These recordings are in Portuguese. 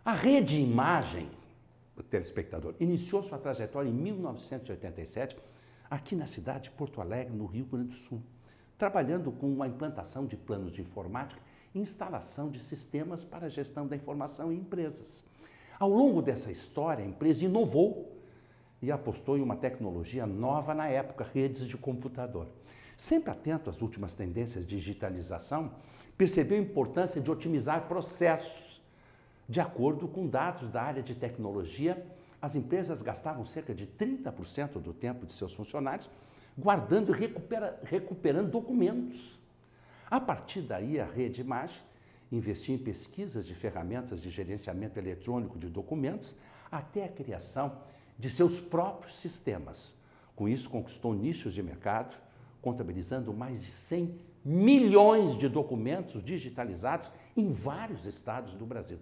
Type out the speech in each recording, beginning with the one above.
A Rede Imagem, o telespectador, iniciou sua trajetória em 1987, aqui na cidade de Porto Alegre, no Rio Grande do Sul, trabalhando com a implantação de planos de informática e instalação de sistemas para a gestão da informação em empresas. Ao longo dessa história, a empresa inovou e apostou em uma tecnologia nova na época, redes de computador. Sempre atento às últimas tendências de digitalização, percebeu a importância de otimizar processos. De acordo com dados da área de tecnologia, as empresas gastavam cerca de 30% do tempo de seus funcionários guardando e recuperando documentos. A partir daí, a Rede Imagem investiu em pesquisas de ferramentas de gerenciamento eletrônico de documentos até a criação de seus próprios sistemas. Com isso, conquistou nichos de mercado, contabilizando mais de 100 milhões de documentos digitalizados em vários estados do Brasil.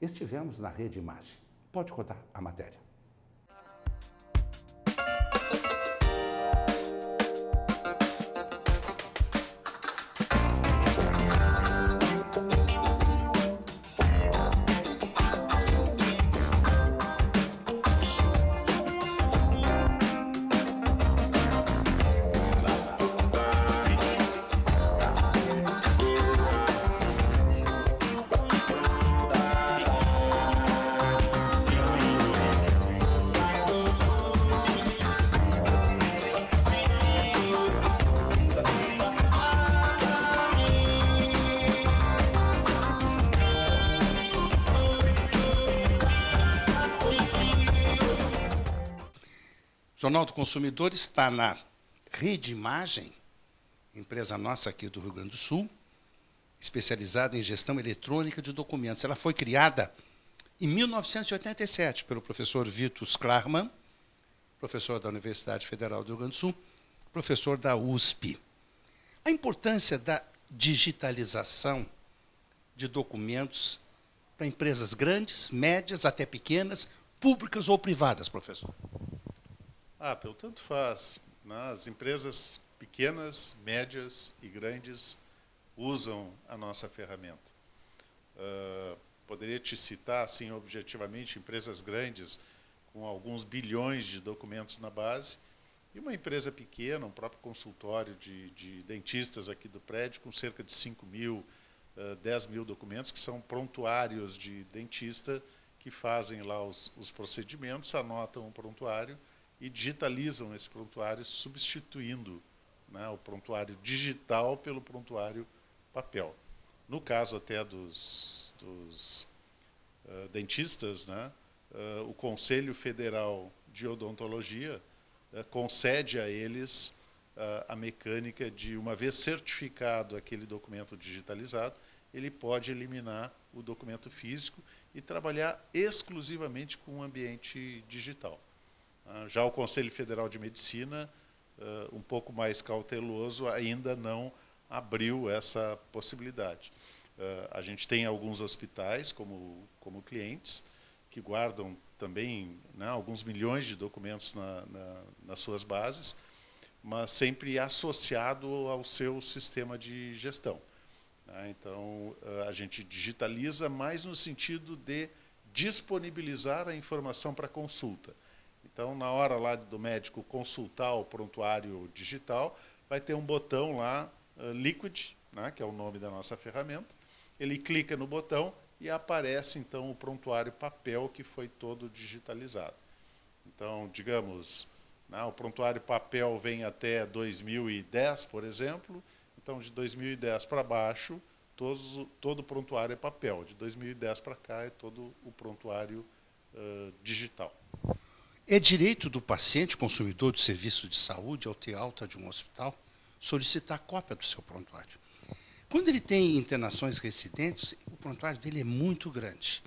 Estivemos na Rede Imagem. Pode rodar a matéria. O Jornal do Consumidor está na Rede Imagem, empresa nossa aqui do Rio Grande do Sul, especializada em gestão eletrônica de documentos. Ela foi criada em 1987 pelo professor Vitus Klarman, professor da Universidade Federal do Rio Grande do Sul, professor da USP. A importância da digitalização de documentos para empresas grandes, médias, até pequenas, públicas ou privadas, professor? Pelo tanto faz. As empresas pequenas, médias e grandes usam a nossa ferramenta. Poderia te citar, assim, objetivamente, empresas grandes com alguns bilhões de documentos na base e uma empresa pequena, um próprio consultório de dentistas aqui do prédio, com cerca de 5 mil, 10 mil documentos, que são prontuários de dentista que fazem lá os procedimentos, anotam o prontuário e digitalizam esse prontuário, substituindo, né, o prontuário digital pelo prontuário papel. No caso até dos dentistas, né, o Conselho Federal de Odontologia concede a eles a mecânica de, uma vez certificado aquele documento digitalizado, ele pode eliminar o documento físico e trabalhar exclusivamente com o ambiente digital. Já o Conselho Federal de Medicina, um pouco mais cauteloso, ainda não abriu essa possibilidade. A gente tem alguns hospitais como clientes que guardam também, né, alguns milhões de documentos nas suas bases, mas sempre associado ao seu sistema de gestão. Então, a gente digitaliza mais no sentido de disponibilizar a informação para consulta. Então, na hora lá do médico consultar o prontuário digital, vai ter um botão lá, Liquid, né, que é o nome da nossa ferramenta. Ele clica no botão e aparece, então, o prontuário papel que foi todo digitalizado. Então, digamos, né, o prontuário papel vem até 2010, por exemplo. Então, de 2010 para baixo, todo o prontuário é papel. De 2010 para cá é todo o prontuário digital. É direito do paciente, consumidor do serviço de saúde, ao ter alta de um hospital, solicitar cópia do seu prontuário. Quando ele tem internações residentes, o prontuário dele é muito grande.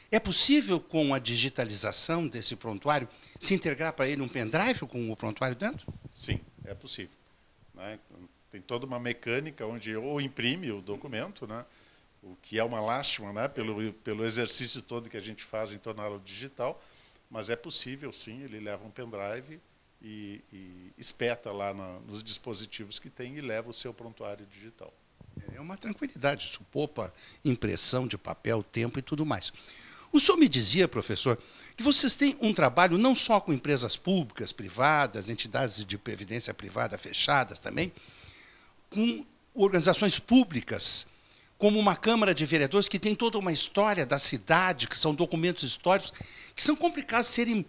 É possível, com a digitalização desse prontuário, se integrar para ele um pendrive com o prontuário dentro? Sim, é possível. Né? Tem toda uma mecânica onde ou imprime o documento, né? O que é uma lástima, né? pelo exercício todo que a gente faz em torná-lo digital, mas é possível, sim, ele leva um pendrive e espeta lá nos dispositivos que tem e leva o seu prontuário digital. É uma tranquilidade, isso poupa impressão de papel, tempo e tudo mais. O senhor me dizia, professor, que vocês têm um trabalho não só com empresas públicas, privadas, entidades de previdência privada fechadas também, com organizações públicas, como uma Câmara de Vereadores, que tem toda uma história da cidade, que são documentos históricos, que são complicados de serem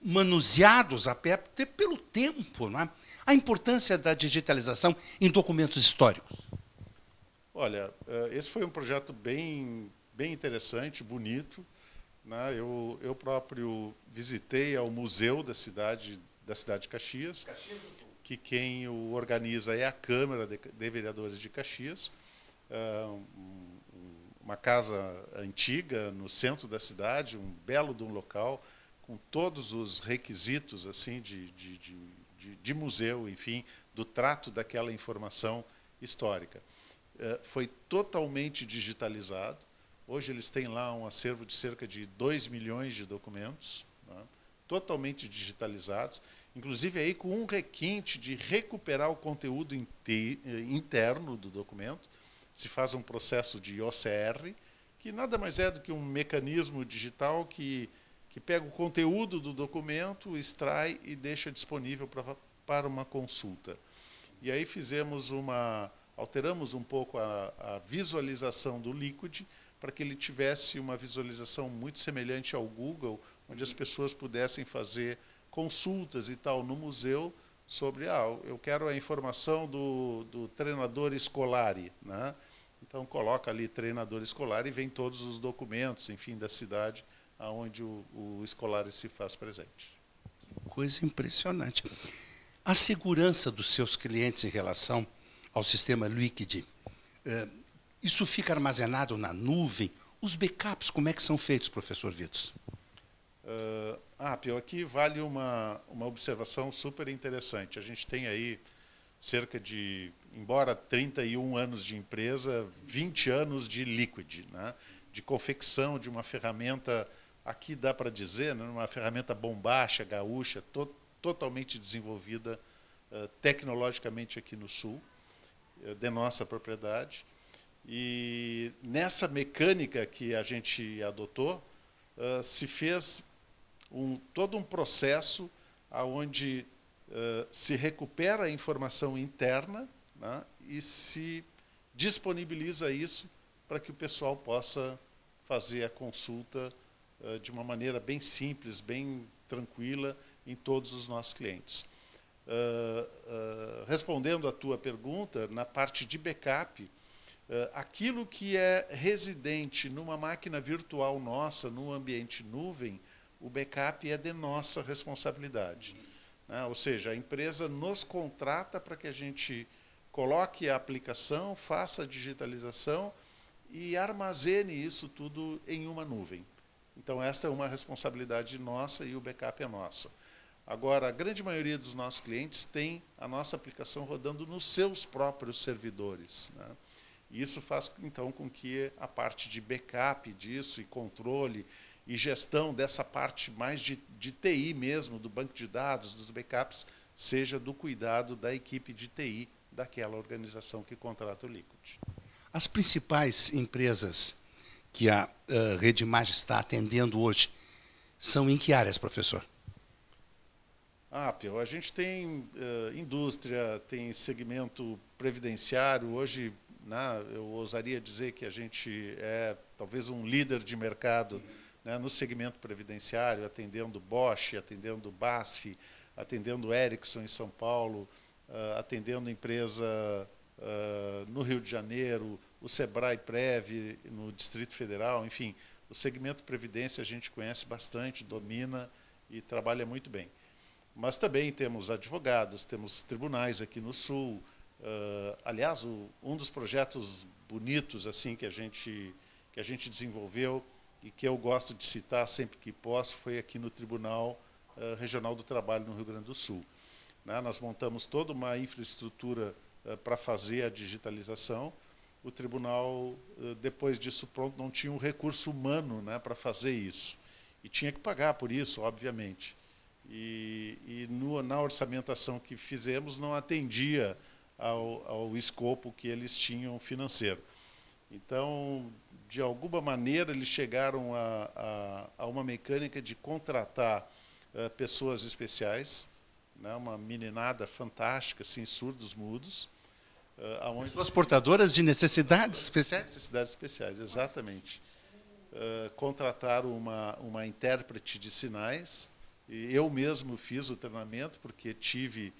manuseados até pelo tempo. Não é? A importância da digitalização em documentos históricos. Olha, esse foi um projeto bem interessante, bonito. Né? Eu próprio visitei ao museu da cidade de Caxias, que quem o organiza é a Câmara de Vereadores de Caxias, uma casa antiga no centro da cidade, um belo de um local, com todos os requisitos assim de museu, enfim, do trato daquela informação histórica. Foi totalmente digitalizado. Hoje eles têm lá um acervo de cerca de 2 milhões de documentos, né, totalmente digitalizados, inclusive aí com um requinte de recuperar o conteúdo interno do documento. Se faz um processo de OCR, que nada mais é do que um mecanismo digital que pega o conteúdo do documento, extrai e deixa disponível para uma consulta. E aí alteramos um pouco a visualização do Liquid, para que ele tivesse uma visualização muito semelhante ao Google, onde as pessoas pudessem fazer consultas e tal no museu sobre, eu quero a informação do treinador escolar, né? Então coloca ali treinador escolar e vem todos os documentos, enfim, da cidade aonde o escolar se faz presente. Coisa impressionante. A segurança dos seus clientes em relação ao sistema Liquid, isso fica armazenado na nuvem? Os backups, como é que são feitos, professor Vitos? Pio, aqui vale uma observação super interessante. A gente tem aí cerca de, embora 31 anos de empresa, 20 anos de Liquid, né? De confecção de uma ferramenta, aqui dá para dizer, né? Uma ferramenta bombacha, gaúcha, totalmente desenvolvida tecnologicamente aqui no Sul, de nossa propriedade. E nessa mecânica que a gente adotou, se fez todo um processo onde se recupera a informação interna, né, e se disponibiliza isso para que o pessoal possa fazer a consulta de uma maneira bem simples, bem tranquila em todos os nossos clientes. Respondendo à tua pergunta, na parte de backup, aquilo que é residente numa máquina virtual nossa, no ambiente nuvem, o backup é de nossa responsabilidade. Né? Ou seja, a empresa nos contrata para que a gente coloque a aplicação, faça a digitalização e armazene isso tudo em uma nuvem. Então, esta é uma responsabilidade nossa e o backup é nosso. Agora, a grande maioria dos nossos clientes tem a nossa aplicação rodando nos seus próprios servidores, né? E isso faz, então, com que a parte de backup disso, e controle, e gestão dessa parte mais de TI mesmo, do banco de dados, dos backups, seja do cuidado da equipe de TI daquela organização que contrata o Liquid. As principais empresas que a Redimage está atendendo hoje são em que áreas, professor? Pio, a gente tem indústria, tem segmento previdenciário. Hoje, né, eu ousaria dizer que a gente é talvez um líder de mercado, né, no segmento previdenciário, atendendo Bosch, atendendo BASF, atendendo Ericsson em São Paulo, atendendo empresa no Rio de Janeiro, o Sebrae Prev no Distrito Federal, enfim, o segmento previdência a gente conhece bastante, domina e trabalha muito bem. Mas também temos advogados, temos tribunais aqui no Sul. Aliás, um dos projetos bonitos assim que a gente desenvolveu e que eu gosto de citar sempre que posso foi aqui no Tribunal Regional do Trabalho no Rio Grande do Sul. Né? Nós montamos toda uma infraestrutura para fazer a digitalização. O tribunal, depois disso pronto, não tinha um recurso humano, né, para fazer isso. E tinha que pagar por isso, obviamente. Na orçamentação que fizemos não atendia ao escopo que eles tinham financeiro. Então, de alguma maneira, eles chegaram a uma mecânica de contratar pessoas especiais, né, uma meninada fantástica, assim, surdos, mudos. Pessoas portadoras de necessidades especiais? Necessidades especiais, exatamente. Contrataram uma intérprete de sinais. E eu mesmo fiz o treinamento, porque tive,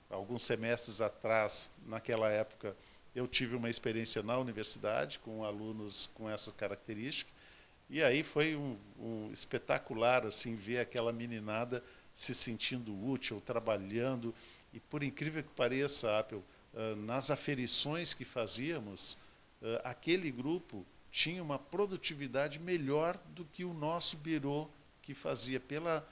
alguns semestres atrás, naquela época, eu tive uma experiência na universidade com alunos com essa característica. E aí foi um espetacular assim, ver aquela meninada se sentindo útil, trabalhando. E, por incrível que pareça, Apple, nas aferições que fazíamos, aquele grupo tinha uma produtividade melhor do que o nosso birô, que fazia pela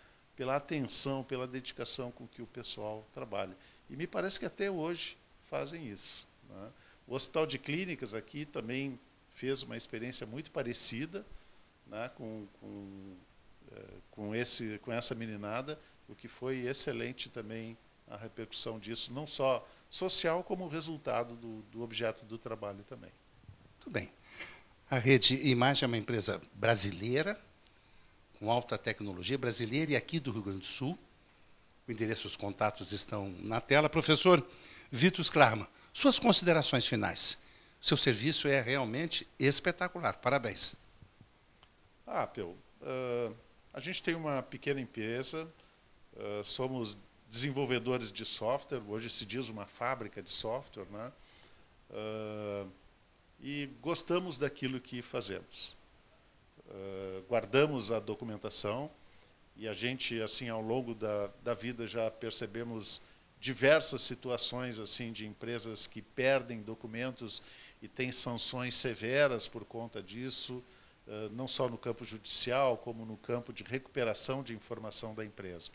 atenção, pela dedicação com que o pessoal trabalha. E me parece que até hoje fazem isso, né? O Hospital de Clínicas aqui também fez uma experiência muito parecida, né, com essa meninada, o que foi excelente também a repercussão disso, não só social, como resultado do objeto do trabalho também. Muito bem. A Rede Imagem é uma empresa brasileira, com alta tecnologia, brasileira e aqui do Rio Grande do Sul. O endereço e os contatos estão na tela. Professor Vitus Klarman, suas considerações finais. Seu serviço é realmente espetacular. Parabéns. Apple, a gente tem uma pequena empresa, somos desenvolvedores de software, hoje se diz uma fábrica de software, né? E gostamos daquilo que fazemos. Guardamos a documentação e a gente, assim, ao longo da vida já percebemos diversas situações assim de empresas que perdem documentos e têm sanções severas por conta disso, não só no campo judicial, como no campo de recuperação de informação da empresa.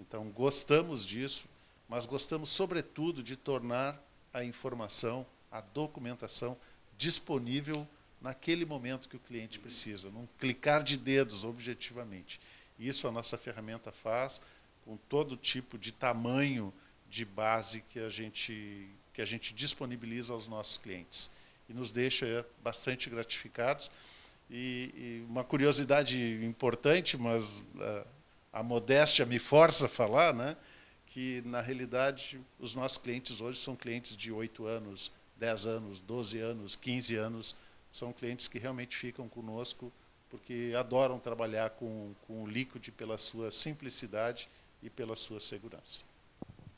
Então, gostamos disso, mas gostamos, sobretudo, de tornar a informação, a documentação, disponível naquele momento que o cliente precisa, num clicar de dedos, objetivamente. Isso a nossa ferramenta faz com todo tipo de tamanho de base que a gente disponibiliza aos nossos clientes. E nos deixa bastante gratificados. E uma curiosidade importante, mas a modéstia me força a falar, né, que, na realidade, os nossos clientes hoje são clientes de 8 anos, 10 anos, 12 anos, 15 anos. São clientes que realmente ficam conosco porque adoram trabalhar com o Liquid pela sua simplicidade e pela sua segurança.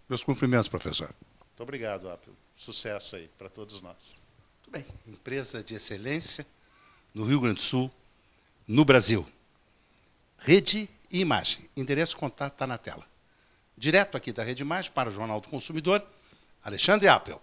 Meus cumprimentos, professor. Muito obrigado, Apple. Sucesso aí para todos nós. Muito bem. Empresa de excelência no Rio Grande do Sul, no Brasil. Rede e Imagem. Endereço e contato está na tela. Direto aqui da Rede Imagem para o Jornal do Consumidor, Alexandre Apple.